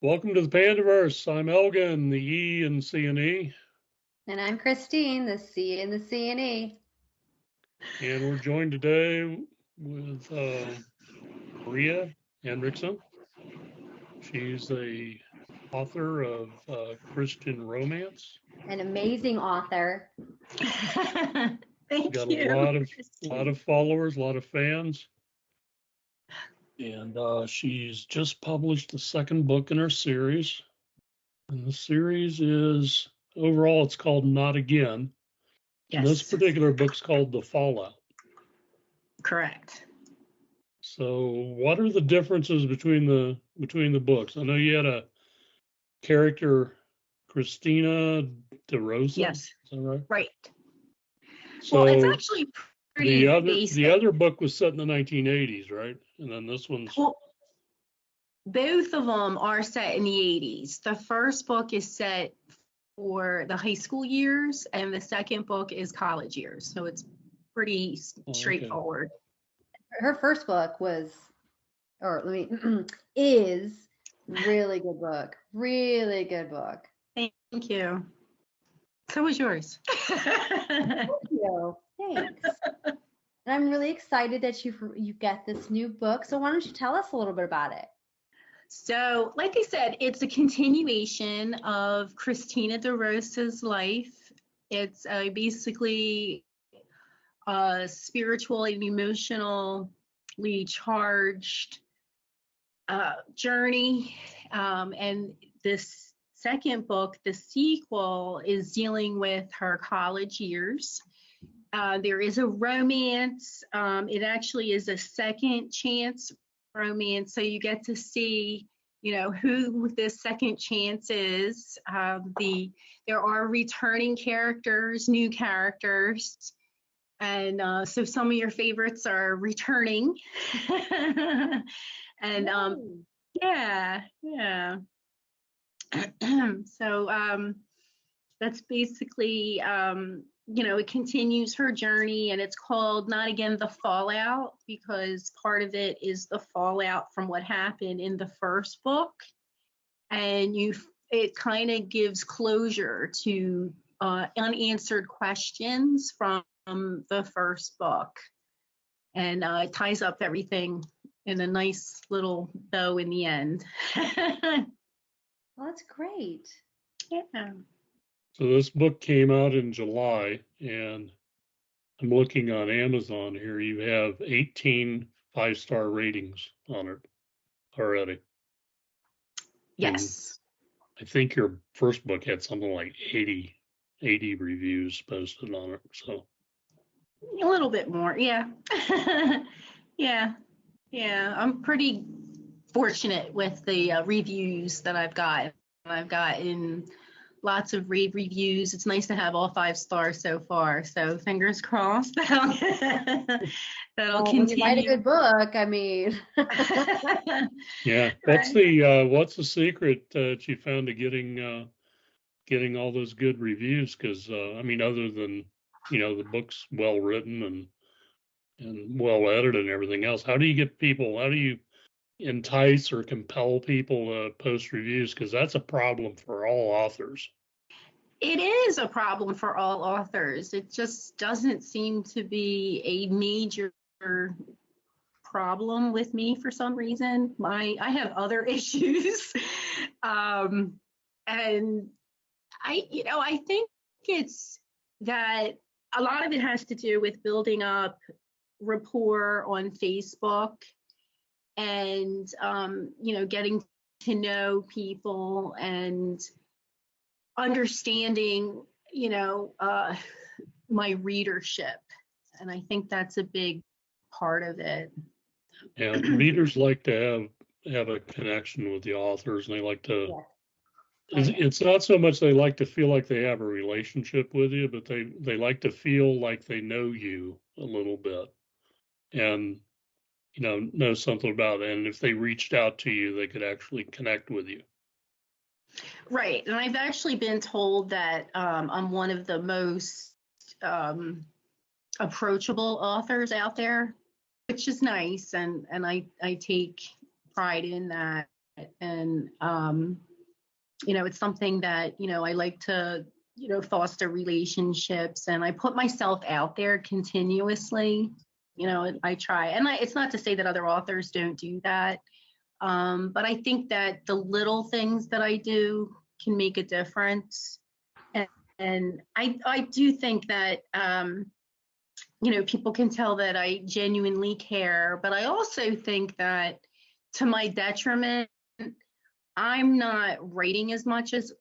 Welcome to the Pandaverse. I'm Elgon, the E in C&E. And I'm Christine, the C in the C&E. And we're joined today with Maria Henriksen. She's the author of Christian romance. An amazing author. Thank Got you. a lot of followers, a lot of fans. And she's just published the second book in her series. And the series is, overall, it's called Not Again. Yes. And this particular book's called The Fallout. Correct. So what are the differences between the books? I know you had a character, Christina DeRosa. Yes. Is that right? Right. So well, it's actually pretty basic. The other book was set in the 1980s, right? And then this one's... Well, both of them are set in the 80s. The first book is set for the high school years, and the second book is college years. So it's pretty straightforward. Her first book is really good book. Really good book. Thank you. So was yours. Thank you. Thanks. And I'm really excited that you get this new book. So why don't you tell us a little bit about it? So, like I said, it's a continuation of Christina DeRosa's life. It's basically a spiritual and emotionally charged journey. And this second book, the sequel, is dealing with her college years. There is a romance. It actually is a second chance romance, so you get to see, who this second chance is. There are returning characters, new characters, and so some of your favorites are returning. And yeah. So that's basically it continues her journey, and it's called Not Again, the Fallout, because part of it is the fallout from what happened in the first book, and it kind of gives closure to unanswered questions from the first book, and it ties up everything in a nice little bow in the end. Well, that's great. Yeah. So this book came out in July, and I'm looking on Amazon here. You have 18 5-star ratings on it already. Yes. And I think your first book had something like 80 reviews posted on it. So a little bit more, yeah. Yeah. I'm pretty fortunate with the reviews that I've got. I've gotten lots of rave reviews. It's nice to have all 5 stars so far. So fingers crossed that'll continue. When you write a good book, I mean. Yeah. What's the secret that you found to getting all those good reviews? Because other than the book's well written and well edited and everything else, how do you entice or compel people to post reviews? Because that's a problem for all authors. It is a problem for all authors. It just doesn't seem to be a major problem with me for some reason. I have other issues, and I think it's that a lot of it has to do with building up rapport on Facebook, and getting to know people and understanding my readership, and I think that's a big part of it. Yeah, readers like to have a connection with the authors, and they like to. Yeah. It's not so much they like to feel like they have a relationship with you, but they like to feel like they know you a little bit, and know something about it. And if they reached out to you, they could actually connect with you. Right. And I've actually been told that I'm one of the most approachable authors out there, which is nice. And I take pride in that. And, it's something that, I like to, foster relationships, and I put myself out there continuously. I try, and it's not to say that other authors don't do that. But I think that the little things that I do can make a difference. And I do think that, people can tell that I genuinely care, but I also think that to my detriment, I'm not writing as much as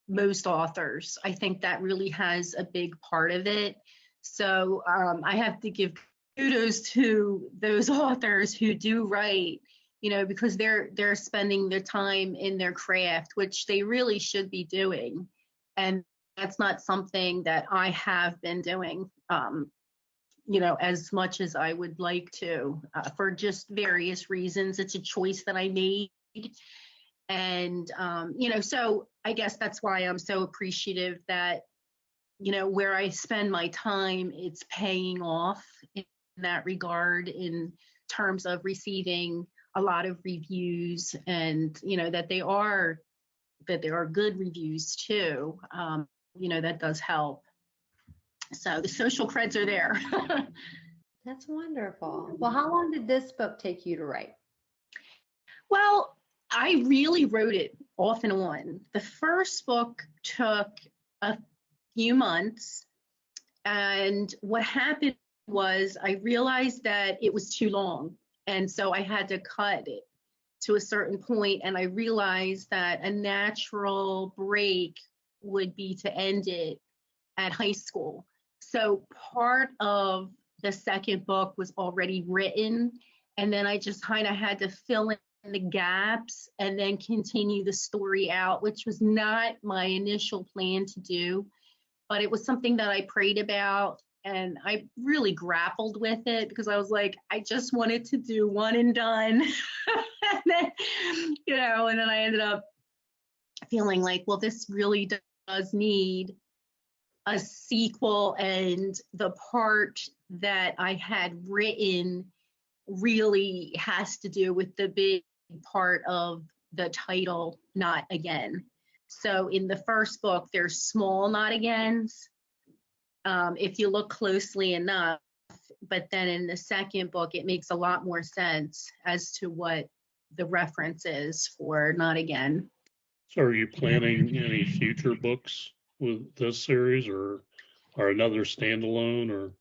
most authors. I think that really has a big part of it. So I have to give kudos to those authors who do write, because they're spending their time in their craft, which they really should be doing. And that's not something that I have been doing, as much as I would like to, for just various reasons. It's a choice that I made. And, so I guess that's why I'm so appreciative that, where I spend my time, it's paying off in that regard, in terms of receiving a lot of reviews, and, that they are good reviews too. That does help. So the social creds are there. That's wonderful. Well, how long did this book take you to write? Well, I really wrote it off and on. The first book took a few months, and what happened was I realized that it was too long, and so I had to cut it to a certain point, and I realized that a natural break would be to end it at high school. So part of the second book was already written, and then I just kind of had to fill in the gaps and then continue the story out, which was not my initial plan to do, but it was something that I prayed about, and I really grappled with it, because I was like, I just wanted to do one and done. And then, and then I ended up feeling like, well, this really does need a sequel, and the part that I had written really has to do with the big part of the title, Not Again. So in the first book, there's small not agains, if you look closely enough, but then in the second book, it makes a lot more sense as to what the reference is for Not Again. So are you planning any future books with this series, or another standalone, or?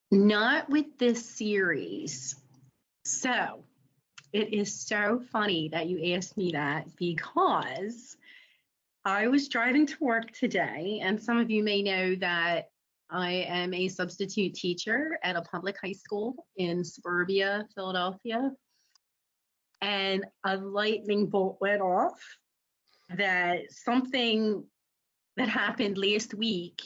Not with this series. So it is so funny that you asked me that, because I was driving to work today, and some of you may know that I am a substitute teacher at a public high school in suburbia, Philadelphia. And a lightning bolt went off, that something that happened last week,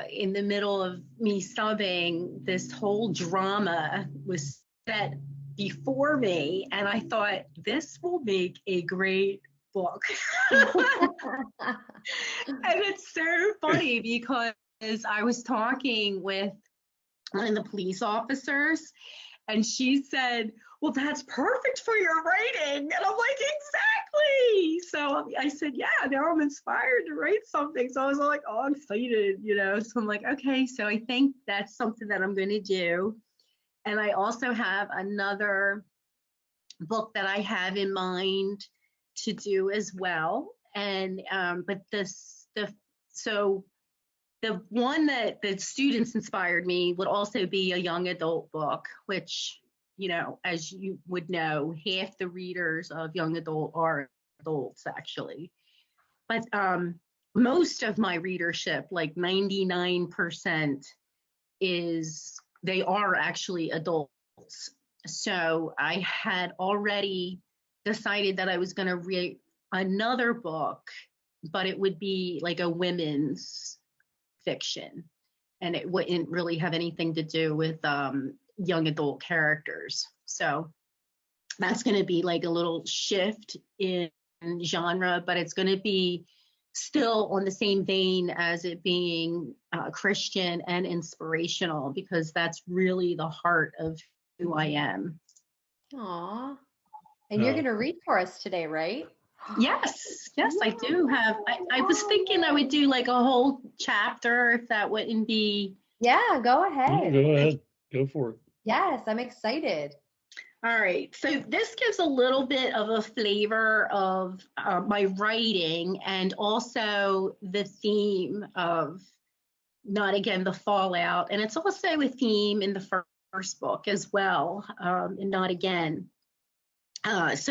in the middle of me subbing, this whole drama was set before me, and I thought, this will make a great book. And it's so funny, because I was talking with one of the police officers, and she said, well, that's perfect for your writing. And I'm like, exactly. So I said, yeah, now I'm inspired to write something. So I was like, oh, excited, So I'm like, okay, so I think that's something that I'm going to do. And I also have another book that I have in mind to do as well. And but so the one that the students inspired me would also be a young adult book, which, as you would know, half the readers of young adult are adults, actually. But most of my readership, like 99%, they are actually adults. So I had already decided that I was going to read another book, but it would be like a women's fiction, and it wouldn't really have anything to do with young adult characters. So that's going to be like a little shift in genre, but it's going to be still on the same vein as it being Christian and inspirational, because that's really the heart of who I am. Aw. And you're going to read for us today, right? Yes, I do have. I was thinking I would do like a whole chapter if that wouldn't be. Yeah, go ahead. Go ahead. Go for it. Yes, I'm excited. All right. So this gives a little bit of a flavor of my writing and also the theme of Not Again, the Fallout. And it's also a theme in the first book as well, in Not Again. As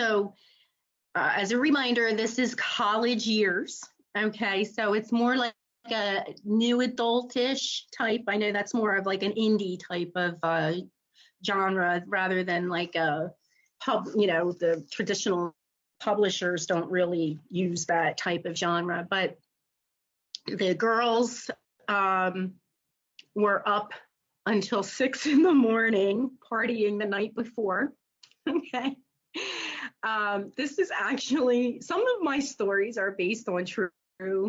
a reminder, this is college years. Okay. So it's more like a new adultish type. I know that's more of like an indie type of genre rather than like a the traditional publishers don't really use that type of genre. But the girls were up until 6 a.m. partying the night before. Okay. This is actually, some of my stories are based on true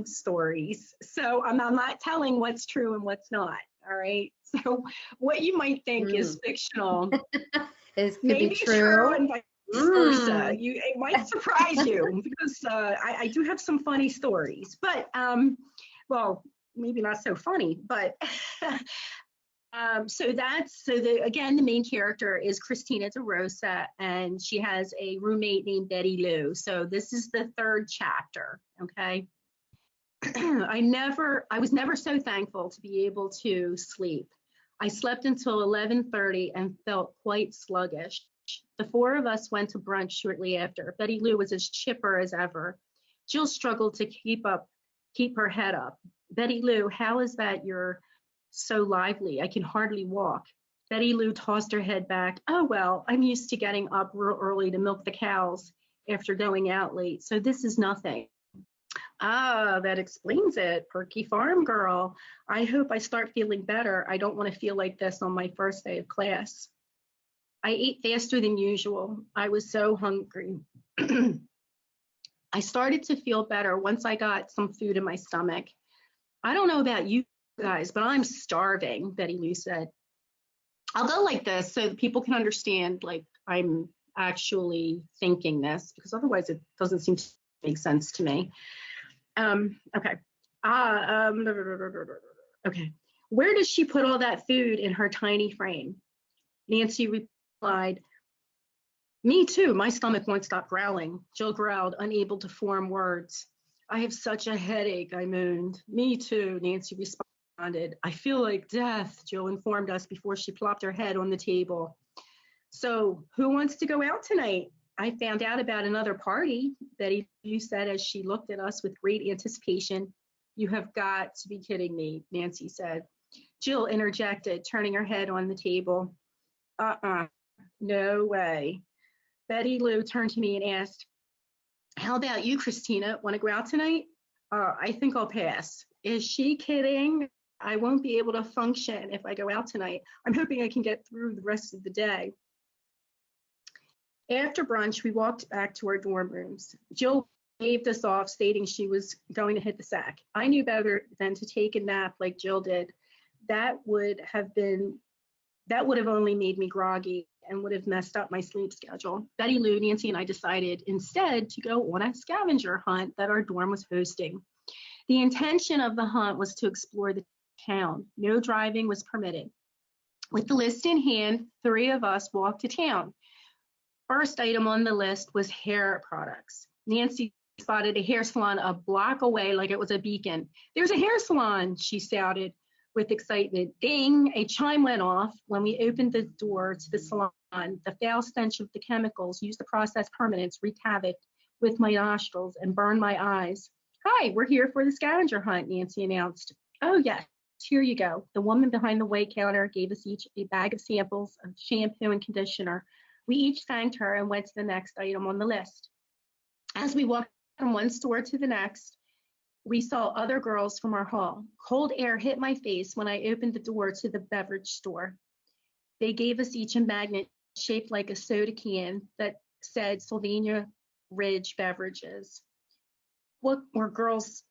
stories. So I'm not telling what's true and what's not. All right. So what you might think is fictional Could maybe be true. and vice versa. It might surprise you because I do have some funny stories, but well, maybe not so funny, but again, the main character is Christina DeRosa, and she has a roommate named Betty Lou. So this is the third chapter. Okay. I was never so thankful to be able to sleep. I slept until 11:30 and felt quite sluggish. The four of us went to brunch shortly after. Betty Lou was as chipper as ever. Jill struggled to keep her head up. Betty Lou, how is that you're so lively? I can hardly walk. Betty Lou tossed her head back. Oh, well, I'm used to getting up real early to milk the cows after going out late, so this is nothing. Ah, that explains it. Perky farm girl. I hope I start feeling better. I don't want to feel like this on my first day of class. I ate faster than usual. I was so hungry. I started to feel better once I got some food in my stomach. I don't know about you guys, but I'm starving, Betty Lou said. I'll go like this so that people can understand like I'm actually thinking this, because otherwise it doesn't seem to make sense to me. Okay. Okay. Where does she put all that food in her tiny frame? Nancy replied, me too. My stomach won't stop growling. Jill growled, unable to form words. I have such a headache, I moaned. Me too, Nancy responded. I feel like death, Jill informed us before she plopped her head on the table. So who wants to go out tonight? I found out about another party, Betty Lou said as she looked at us with great anticipation. You have got to be kidding me, Nancy said. Jill interjected, turning her head on the table. No way. Betty Lou turned to me and asked, how about you, Christina? Want to go out tonight? I think I'll pass. Is she kidding? I won't be able to function if I go out tonight. I'm hoping I can get through the rest of the day. After brunch, we walked back to our dorm rooms. Jill waved us off, stating she was going to hit the sack. I knew better than to take a nap like Jill did. That would have only made me groggy and would have messed up my sleep schedule. Betty Lou, Nancy, and I decided instead to go on a scavenger hunt that our dorm was hosting. The intention of the hunt was to explore the town. No driving was permitted. With the list in hand, 3 of us walked to town. First item on the list was hair products. Nancy spotted a hair salon a block away like it was a beacon. There's a hair salon, she shouted with excitement. Ding, a chime went off when we opened the door to the salon. The foul stench of the chemicals used to process permanents wreaked havoc with my nostrils and burned my eyes. Hi, we're here for the scavenger hunt, Nancy announced. Oh, yes, here you go. The woman behind the white counter gave us each a bag of samples of shampoo and conditioner. We each thanked her and went to the next item on the list. As we walked from one store to the next, we saw other girls from our hall. Cold air hit my face when I opened the door to the beverage store. They gave us each a magnet shaped like a soda can that said Sylvania Ridge Beverages. What were girls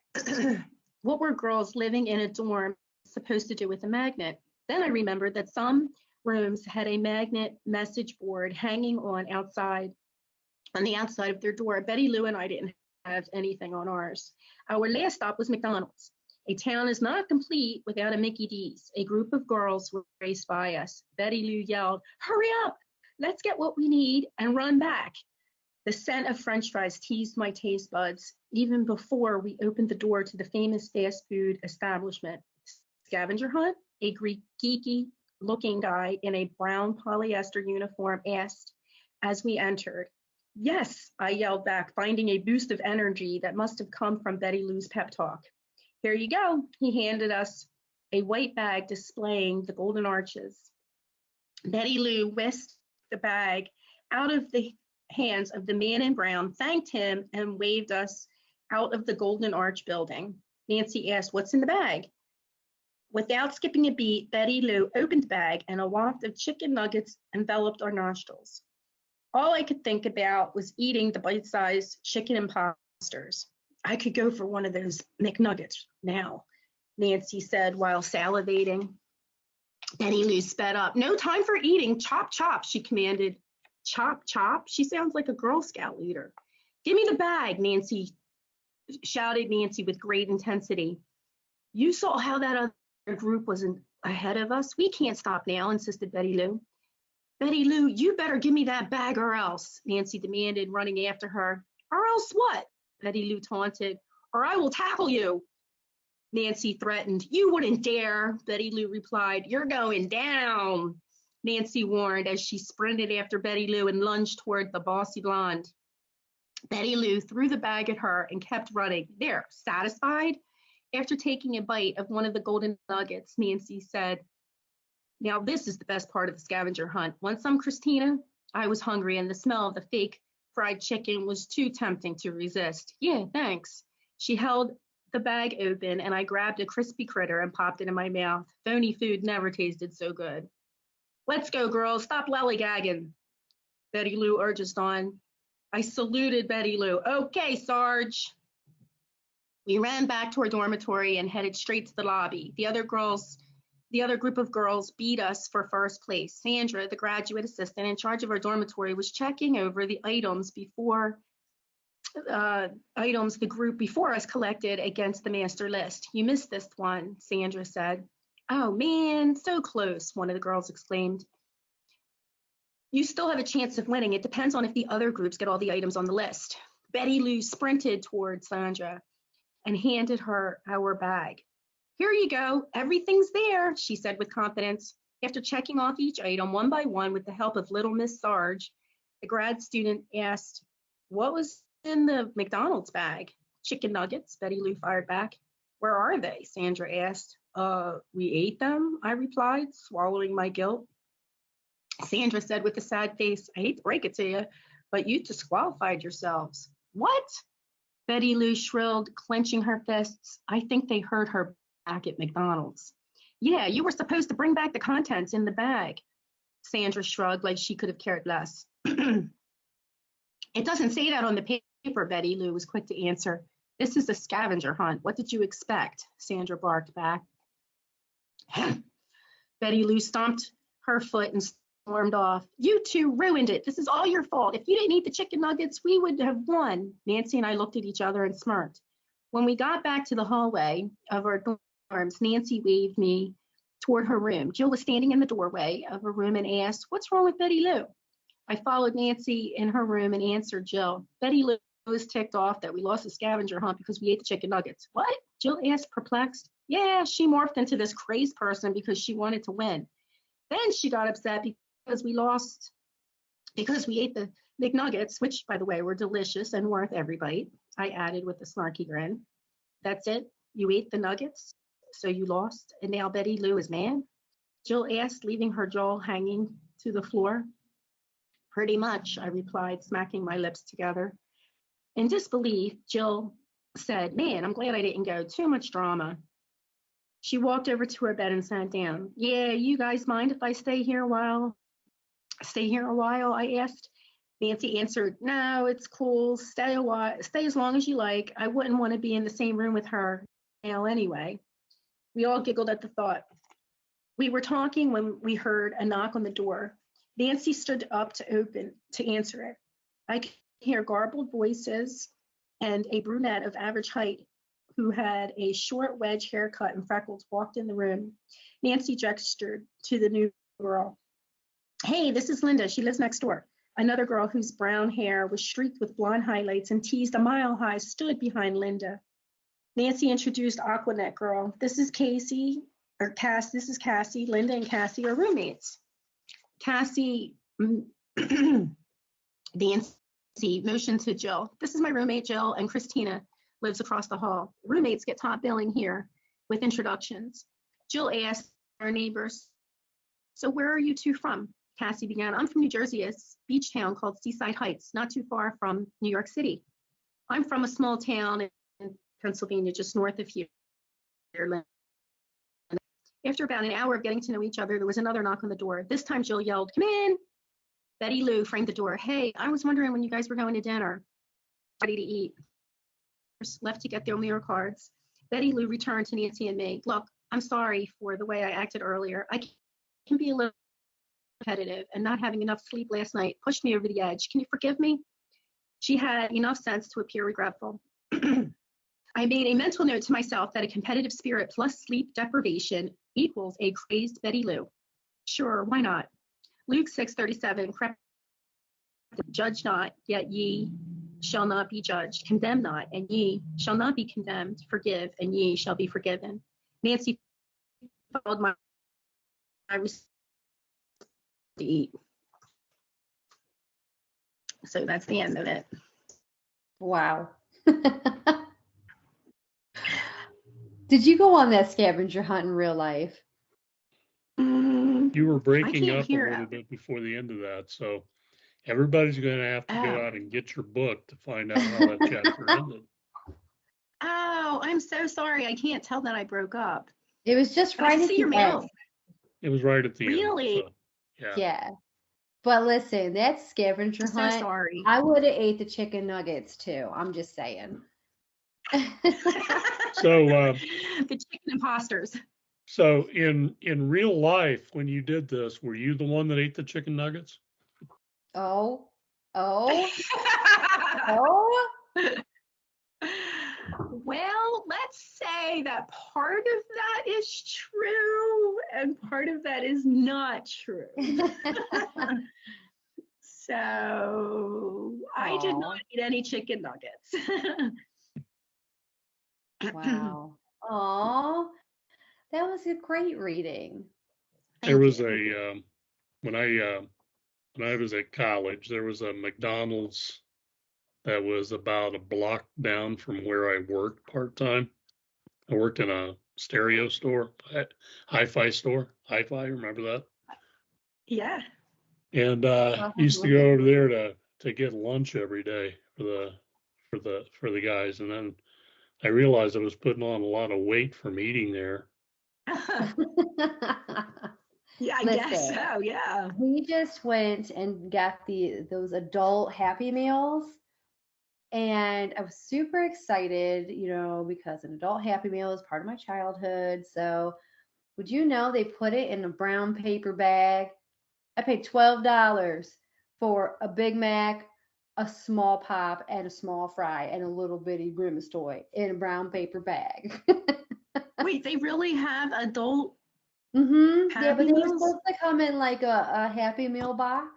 living in a dorm supposed to do with a magnet? Then I remembered that some rooms had a magnet message board hanging on outside on the outside of their door. Betty Lou and I didn't have anything on ours. Our last stop was McDonald's. A town is not complete without a Mickey D's. A group of girls were raced by us. Betty Lou yelled, "Hurry up! Let's get what we need and run back." The scent of French fries teased my taste buds even before we opened the door to the famous fast food establishment. Scavenger hunt? A geeky-looking guy in a brown polyester uniform asked as we entered. "Yes," I yelled back, finding a boost of energy that must have come from Betty Lou's pep talk. "Here you go." He handed us a white bag displaying the golden arches. Betty Lou whisked the bag out of the hands of the man in brown, thanked him, and waved us out of the Golden Arch building. Nancy asked, "What's in the bag?" Without skipping a beat, Betty Lou opened the bag and a waft of chicken nuggets enveloped our nostrils. All I could think about was eating the bite-sized chicken imposters. "I could go for one of those McNuggets now," Nancy said while salivating. Betty Lou sped up. "No time for eating. Chop, chop," she commanded. "Chop, chop?" She sounds like a Girl Scout leader. "Give me the bag," Nancy shouted with great intensity. "You saw how that other group was ahead of us. We can't stop now," insisted Betty Lou. "Betty Lou, you better give me that bag or else," Nancy demanded, running after her. "Or else what?" Betty Lou taunted. "Or I will tackle you," Nancy threatened. "You wouldn't dare," Betty Lou replied. "You're going down," Nancy warned as she sprinted after Betty Lou and lunged toward the bossy blonde. Betty Lou threw the bag at her and kept running. "There, satisfied?" After taking a bite of one of the golden nuggets, Nancy said, "Now this is the best part of the scavenger hunt. Want some, Christina?" I was hungry and the smell of the fake fried chicken was too tempting to resist. "Yeah, thanks." She held the bag open and I grabbed a crispy critter and popped it in my mouth. Phony food never tasted so good. "Let's go, girls. Stop lollygagging," Betty Lou urged on. I saluted Betty Lou. "Okay, Sarge." We ran back to our dormitory and headed straight to the lobby. The other group of girls beat us for first place. Sandra, the graduate assistant in charge of our dormitory, was checking over the items the group before us collected against the master list. "You missed this one," Sandra said. "Oh man, so close," one of the girls exclaimed. "You still have a chance of winning. It depends on if the other groups get all the items on the list." Betty Lou sprinted toward Sandra and handed her our bag. "Here you go. Everything's there," she said with confidence. After checking off each item one by one with the help of little Miss Sarge, the grad student asked, "What was in the McDonald's bag?" "Chicken nuggets," Betty Lou fired back. "Where are they?" Sandra asked. We ate them," I replied, swallowing my guilt. Sandra said with a sad face, "I hate to break it to you, but you disqualified yourselves." "What?" Betty Lou shrilled, clenching her fists. I think they heard her back at McDonald's. "Yeah, you were supposed to bring back the contents in the bag." Sandra shrugged like she could have cared less. "It doesn't say that on the paper," Betty Lou was quick to answer. "This is a scavenger hunt. What did you expect?" Sandra barked back. Betty Lou stomped her foot and stormed off. "You two ruined it. This is all your fault. If you didn't eat the chicken nuggets, we would have won." Nancy and I looked at each other and smirked. When we got back to the hallway of our dorms, Nancy waved me toward her room. Jill was standing in the doorway of her room and asked, "What's wrong with Betty Lou?" I followed Nancy in her room and answered Jill. "Betty Lou was ticked off that we lost the scavenger hunt because we ate the chicken nuggets." "What?" Jill asked, perplexed. "Yeah, she morphed into this crazed person because she wanted to win. Then she got upset because we ate the McNuggets, which, by the way, were delicious and worth every bite," I added with a snarky grin. "That's it? You ate the nuggets? So you lost, and now Betty Lou is mad?" Jill asked, leaving her jaw hanging to the floor. "Pretty much," I replied, smacking my lips together. In disbelief, Jill said, "Man, I'm glad I didn't go. Too much drama." She walked over to her bed and sat down. "Yeah, you guys mind if I stay here a while?" I asked. Nancy answered, "No, it's cool. Stay a while. Stay as long as you like. I wouldn't want to be in the same room with her now anyway." We all giggled at the thought. We were talking when we heard a knock on the door. Nancy stood up to answer it. I hear garbled voices and a brunette of average height who had a short wedge haircut and freckles walked in the room. Nancy gestured to the new girl. Hey, this is Linda. She lives next door. Another girl whose brown hair was streaked with blonde highlights and teased a mile high stood behind Linda. Nancy introduced Aquanet girl. This is Cassie. Linda and Cassie are roommates. Cassie, Nancy motioned to Jill. This is my roommate, Jill, and Christina lives across the hall. Roommates get top billing here with introductions. Jill asked our neighbors, so where are you two from? Cassie began. I'm from New Jersey, a beach town called Seaside Heights, not too far from New York City. I'm from a small town in Pennsylvania, just north of here. After about an hour of getting to know each other, there was another knock on the door. This time Jill yelled, come in. Betty Lou framed the door. Hey, I was wondering when you guys were going to dinner. Ready to eat. Left to get their meal cards. Betty Lou returned to Nancy and me. Look, I'm sorry for the way I acted earlier. I can be a little repetitive, and not having enough sleep last night pushed me over the edge. Can you forgive me? She had enough sense to appear regretful. I made a mental note to myself that a competitive spirit plus sleep deprivation equals a crazed Betty Lou. Sure, why not? Luke 6:37, judge not, yet ye shall not be judged. Condemn not, and ye shall not be condemned. Forgive, and ye shall be forgiven. Nancy followed my response to eat. So that's the end of it. Wow. Did you go on that scavenger hunt in real life? You were breaking up a little bit before the end of that, so everybody's going to have to go out and get your book to find out how that chapter ended. Oh, I'm so sorry. I can't tell that I broke up. It was just right at the end. It was right at the end. Really? So, yeah. Yeah. But listen, that scavenger hunt, so sorry. I would have ate the chicken nuggets too. I'm just saying. So the chicken imposters. So in real life, when you did this, were you the one that ate the chicken nuggets? Oh. Well, let's say that part of that is true and part of that is not true. So I did not eat any chicken nuggets. Wow. Aw, that was a great reading. There was a when I was at college, there was a McDonald's that was about a block down from where I worked part-time. I worked in a stereo store, hi-fi store. Hi-fi, remember that? Yeah. And used to go over there to get lunch every day for the guys. And then I realized I was putting on a lot of weight from eating there. Yeah, I guess so, yeah. We just went and got those adult Happy Meals. And I was super excited, because an adult Happy Meal is part of my childhood. So would you know they put it in a brown paper bag? I paid $12 for a Big Mac, a small pop, and a small fry, and a little bitty Grimace toy in a brown paper bag. Wait, they really have adult Yeah, but they were supposed to come in like a Happy Meal box.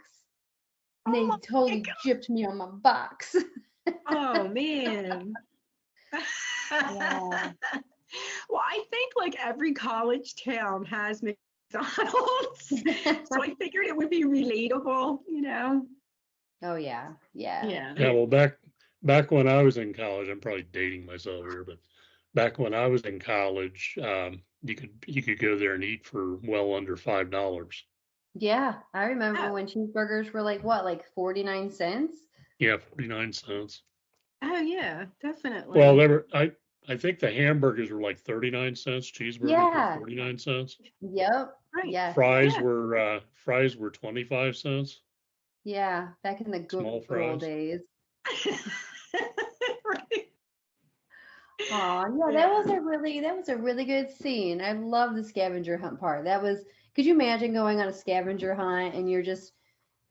And they totally gypped me on my box. Oh, man. Yeah. Well, I think like every college town has McDonald's. So I figured it would be relatable, Oh, yeah. Yeah, well, back when I was in college, I'm probably dating myself here, but back when I was in college, you could go there and eat for well under $5. Yeah, I remember when cheeseburgers were like 49 cents? Yeah, 49 cents. Oh yeah, definitely. Well, I think the hamburgers were like 39 cents, cheeseburgers were 49 cents. Yep. Right. Yeah. Fries were 25 cents. Yeah, back in the good old days. Right. Oh, yeah, that was a really good scene. I love the scavenger hunt part. Could you imagine going on a scavenger hunt and you're just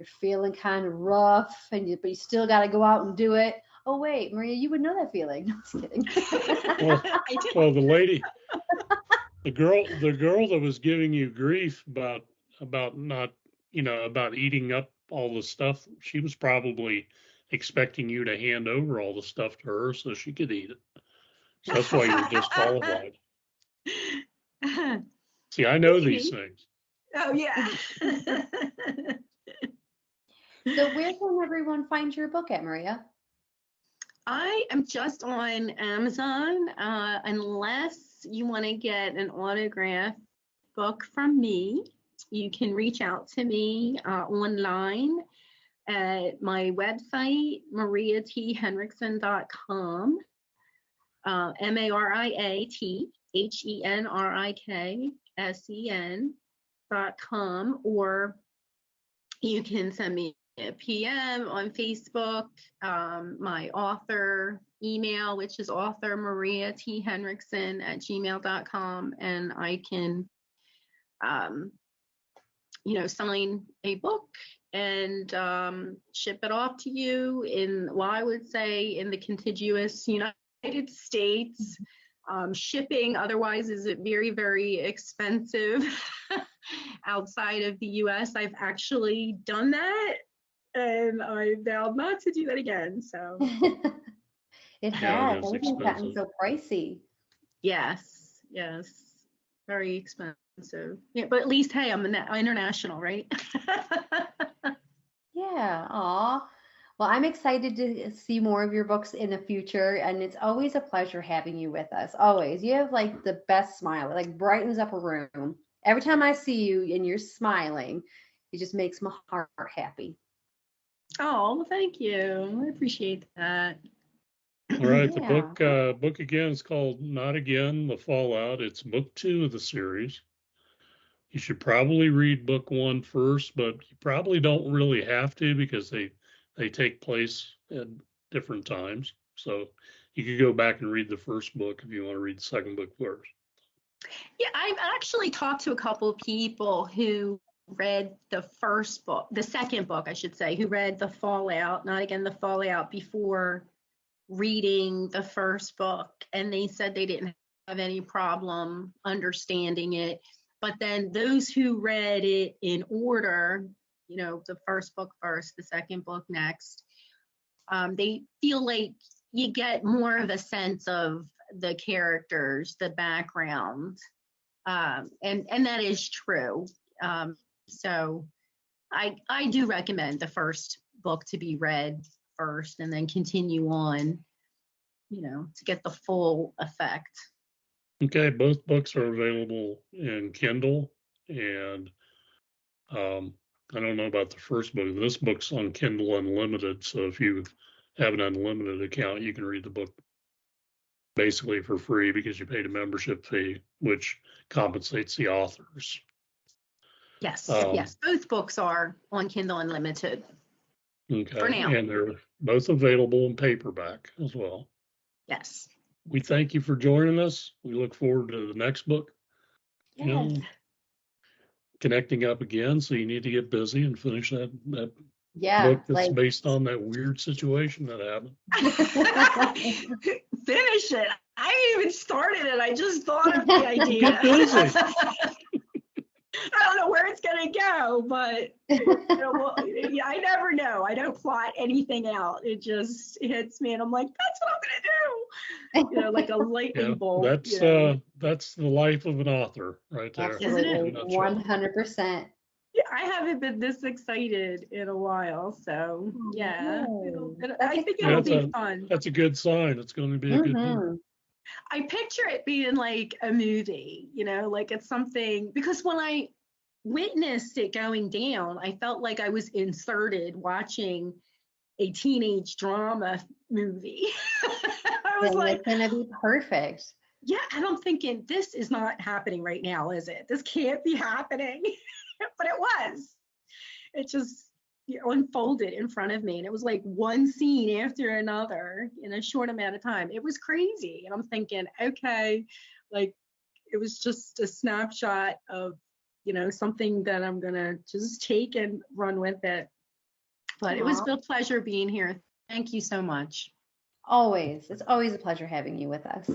you're feeling kind of rough, but you still got to go out and do it. Oh wait, Maria, you would know that feeling. No, just kidding. Well, the lady, the girl that was giving you grief about not, about eating up all the stuff, she was probably expecting you to hand over all the stuff to her so she could eat it. So that's why you're disqualified. See, I know these things. Oh yeah. So where can everyone find your book at, Maria? I am just on Amazon, unless you want to get an autograph book from me. You can reach out to me online at my website, mariathenriksen.com, MariaThenriksen.com, or you can send me a PM on Facebook, my author email, which is author Maria T Henriksen at gmail.com, and I can, sign a book and ship it off to you I would say in the contiguous United States. Shipping otherwise is very, very expensive outside of the US. I've actually done that, and I vowed not to do that again. So it has. Everything's gotten so pricey. Yes, very expensive. Yeah, but at least, hey, I'm international, right? Yeah. Aw. Well, I'm excited to see more of your books in the future, and it's always a pleasure having you with us. Always. You have like the best smile. It like brightens up a room. Every time I see you and you're smiling, it just makes my heart happy. Oh, well, thank you. I appreciate that. All right, the book again is called Not Again, The Fallout. It's book 2 of the series. You should probably read book 1 first, but you probably don't really have to because they take place at different times. So you could go back and read the first book if you want to read the second book first. Yeah, I've actually talked to a couple of people who read the second book, I should say, who read The Fallout, Not Again, The Fallout, before reading the first book. And they said they didn't have any problem understanding it. But then those who read it in order, the first book first, the second book next, they feel like you get more of a sense of the characters, the background, and that is true. So I do recommend the first book to be read first and then continue on, to get the full effect. Okay, both books are available in Kindle, and I don't know about the first book. This book's on Kindle Unlimited, so if you have an unlimited account, you can read the book basically for free because you paid a membership fee, which compensates the authors. Yes, both books are on Kindle Unlimited. Okay, for now. And they're both available in paperback as well. Yes. We thank you for joining us. We look forward to the next book. Yes. Connecting up again, so you need to get busy and finish that book that's based on that weird situation that happened. Finish it. I didn't even started it. I just thought of the idea. Get busy. I don't know where it's gonna go, but I never know. I don't plot anything out. It just hits me, and I'm like, "That's what I'm gonna do." Like a lightning bolt. That's the life of an author, right there. Absolutely, 100%. Yeah, I haven't been this excited in a while, so yeah, I think it'll be fun. That's a good sign. It's going to be a good book. I picture it being like a movie, like it's something, because when I witnessed it going down, I felt like I was inserted watching a teenage drama movie. I was like, it's going to be perfect. Yeah, and I'm thinking, this is not happening right now, is it? This can't be happening. But it was. It just unfolded in front of me, and it was like one scene after another in a short amount of time. It was crazy, and I'm thinking, okay, like it was just a snapshot of something that I'm gonna just take and run with it. But it was a pleasure being here. Thank you so much. Always. It's always a pleasure having you with us.